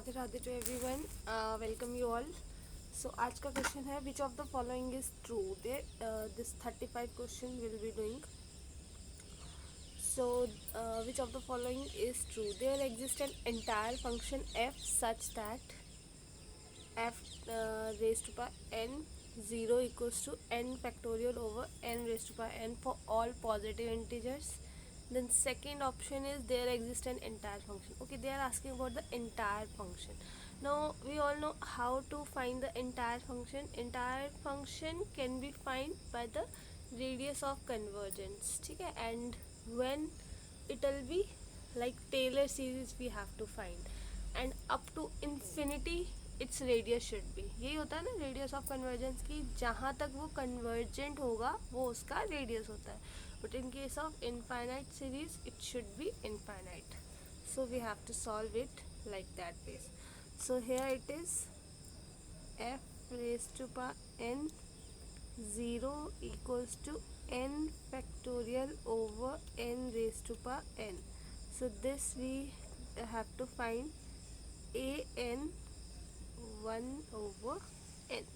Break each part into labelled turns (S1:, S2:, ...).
S1: Radhe Radhe to everyone, welcome you all. So आज का question है which of the following is true. This 35 question will be doing. So which of the following is true. There exist an entire function f such that f raised to power n 0 equals to n factorial over n raised to power n for all positive integers. Then second option is there exists an entire function. Okay, they are asking about the entire function. Now we all know how to find the entire function. Entire function can be find by the radius of convergence. ठीक है, and when it will be like Taylor series we have to find, and up to infinity its radius should be. यही होता है ना radius of convergence की, जहाँ तक वो कन्वर्जेंट होगा वो उसका रेडियस होता है. But in case of infinite series it should be infinite, so we have to solve it like that base. So here it is f raised to power n 0 equals to n factorial over n raised to power n. So this we have to find a n 1 over n.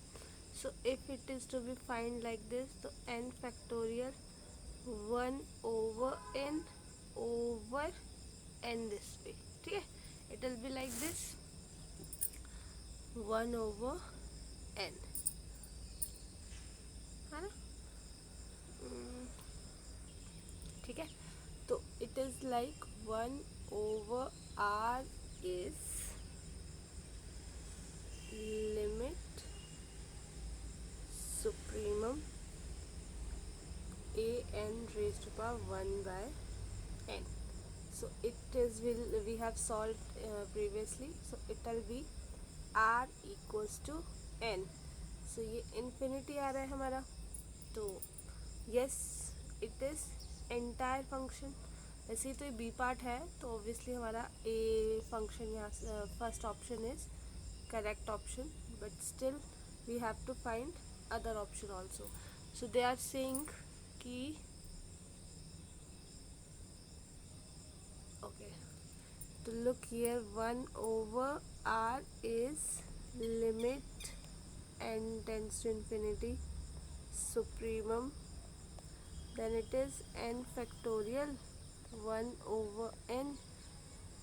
S1: So if it is to be find like this, so n factorial 1 over n over n this way. ठीक है, it will be like this 1 over n, है ना. ठीक है, तो it is like 1 over r is limit supremum a n raised to power 1 by n. So it is we have solved previously, so it will be r equals to n. So ये infinity आ रहा है हमारा, तो yes it is entire function. ऐसे ही तो ये b part है, तो ऑब्वियसली हमारा a फंक्शन यहाँ first option is correct option, but still we have to find other option also. So they are saying कि okay, to look here 1 over r is limit n tends to infinity supremum, then it is n factorial 1 over n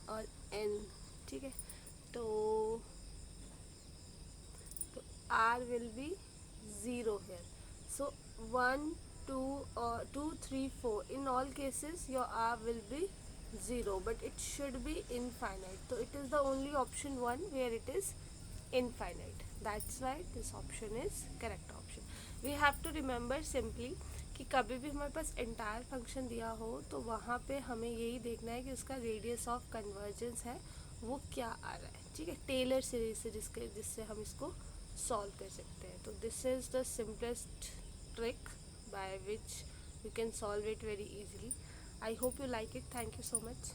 S1: और n. ठीक है, तो r will be 0 here. So 1 2 2 3 4 in all cases your r will be 0, but it should be infinite. So it is the only option 1 where it is infinite. That's why this option is correct option. We have to remember simply कि कभी भी हमारे पास entire function दिया हो तो वहाँ पे हमें यही देखना है कि उसका रेडियस ऑफ कन्वर्जेंस है वो क्या आ रहा है. ठीक है, टेलर सीरीज से जिससे हम इसको सॉल्व कर सकते हैं. तो this is the simplest trick by which you can solve it very easily. I hope you like it. Thank you so much.